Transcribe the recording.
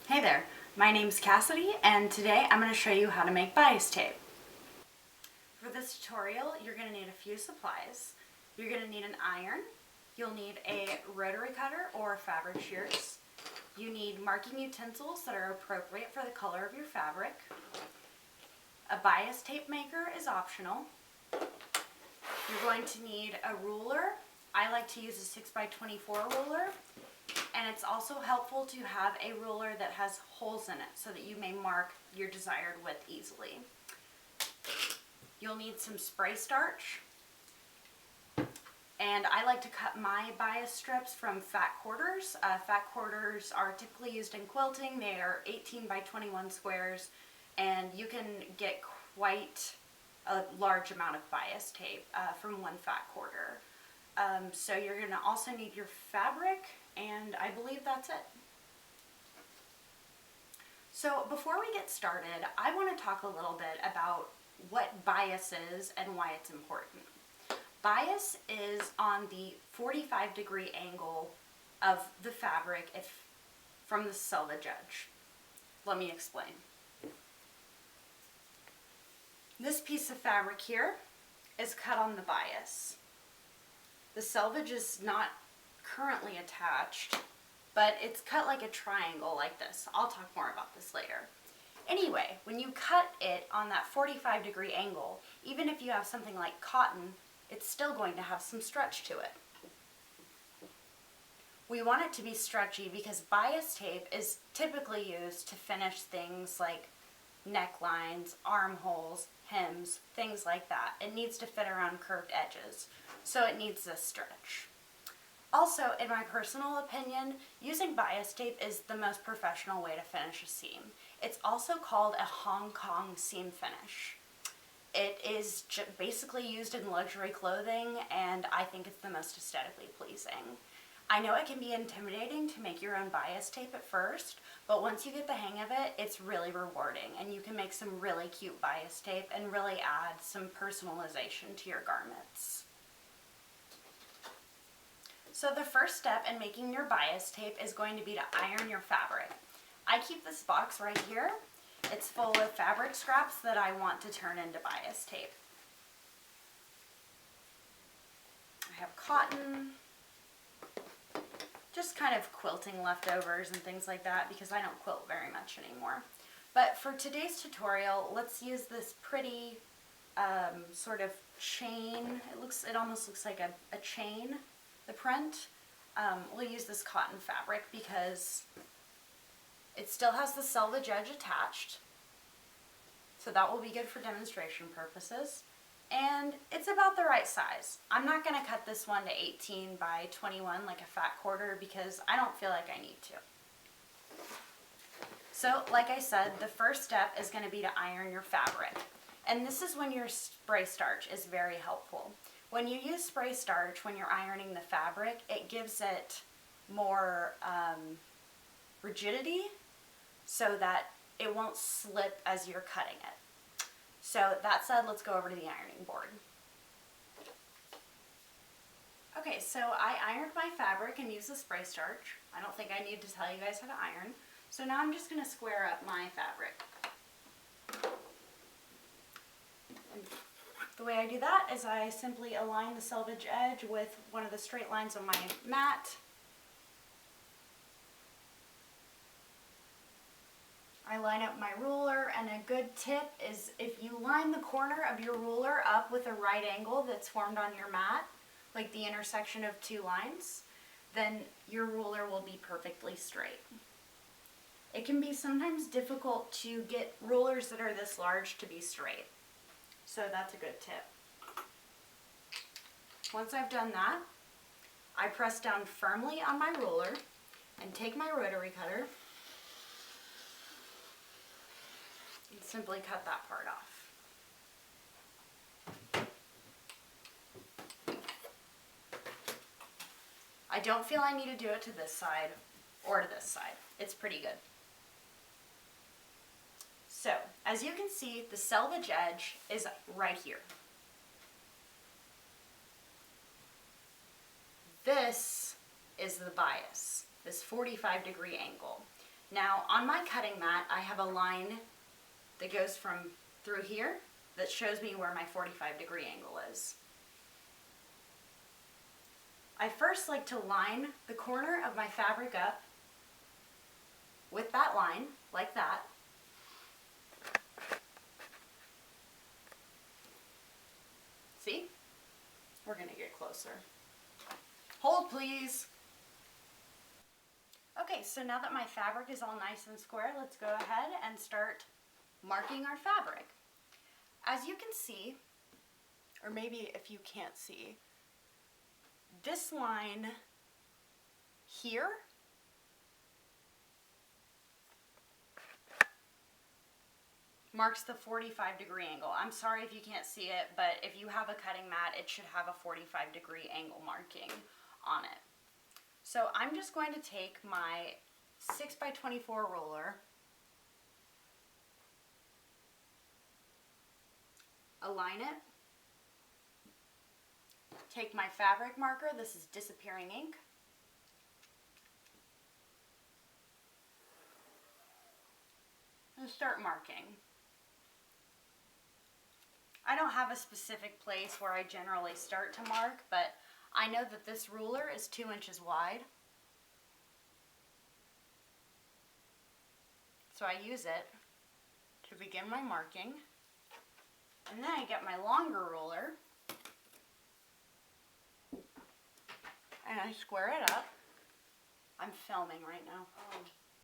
Hey there, my name's Cassidy and today I'm going to show you how to make bias tape. For this tutorial you're going to need a few supplies. You're going to need an iron, you'll need a rotary cutter or fabric shears, you need marking utensils that are appropriate for the color of your fabric. A bias tape maker is optional. You're going to need a ruler. I like to use a 6x24 ruler. And it's also helpful to have a ruler that has holes in it so that you may mark your desired width easily. You'll need some spray starch. And I like to cut my bias strips from fat quarters. Fat quarters are typically used in quilting. They are 18x21 squares, and you can get quite a large amount of bias tape from one fat quarter. So you're going to also need your fabric, and I believe that's it. So before we get started, I want to talk a little bit about what bias is and why it's important. Bias is on the 45-degree angle of the fabric from the selvage edge. Let me explain. This piece of fabric here is cut on the bias. The selvage is not currently attached, but it's cut like a triangle like this. I'll talk more about this later. Anyway, when you cut it on that 45-degree angle, even if you have something like cotton, it's still going to have some stretch to it. We want it to be stretchy because bias tape is typically used to finish things like necklines, armholes, hems, things like that. It needs to fit around curved edges, so it needs this stretch. Also, in my personal opinion, using bias tape is the most professional way to finish a seam. It's also called a Hong Kong seam finish. It is basically used in luxury clothing, and I think it's the most aesthetically pleasing. I know it can be intimidating to make your own bias tape at first, but once you get the hang of it, it's really rewarding, and you can make some really cute bias tape and really add some personalization to your garments. So the first step in making your bias tape is going to be to iron your fabric. I keep this box right here. It's full of fabric scraps that I want to turn into bias tape. I have cotton, just kind of quilting leftovers and things like that because I don't quilt very much anymore. But for today's tutorial, let's use this pretty sort of chain. It almost looks like a chain, the print. We'll use this cotton fabric because it still has the selvage edge attached, so that will be good for demonstration purposes. And it's about the right size. I'm not going to cut this one to 18x21 like a fat quarter because I don't feel like I need to. So, like I said, the first step is going to be to iron your fabric. And this is when your spray starch is very helpful. When you use spray starch when you're ironing the fabric, it gives it more rigidity so that it won't slip as you're cutting it. So that said, let's go over to the ironing board. Okay, so I ironed my fabric and used the spray starch. I don't think I need to tell you guys how to iron. So now I'm just going to square up my fabric. And the way I do that is I simply align the selvage edge with one of the straight lines on my mat. I line up my ruler, and a good tip is if you line the corner of your ruler up with a right angle that's formed on your mat, like the intersection of two lines, then your ruler will be perfectly straight. It can be sometimes difficult to get rulers that are this large to be straight, so that's a good tip. Once I've done that, I press down firmly on my ruler and take my rotary cutter and simply cut that part off. I don't feel I need to do it to this side or to this side. It's pretty good. So, as you can see, the selvage edge is right here. This is the bias, this 45-degree angle. Now on my cutting mat, I have a line that goes from through here that shows me where my 45-degree angle is. I first like to line the corner of my fabric up with that line, like that. See? We're gonna get closer. Hold, please. Okay, so now that my fabric is all nice and square, let's go ahead and start marking our fabric. As you can see, or maybe if you can't see, this line here marks the 45-degree angle. I'm sorry if you can't see it, but if you have a cutting mat, it should have a 45-degree angle marking on it. So I'm just going to take my 6x24 ruler, align it, take my fabric marker, this is Disappearing Ink, and start marking. I don't have a specific place where I generally start to mark, but I know that this ruler is 2 inches wide. So I use it to begin my marking. And then I get my longer ruler and I square it up. I'm filming right now.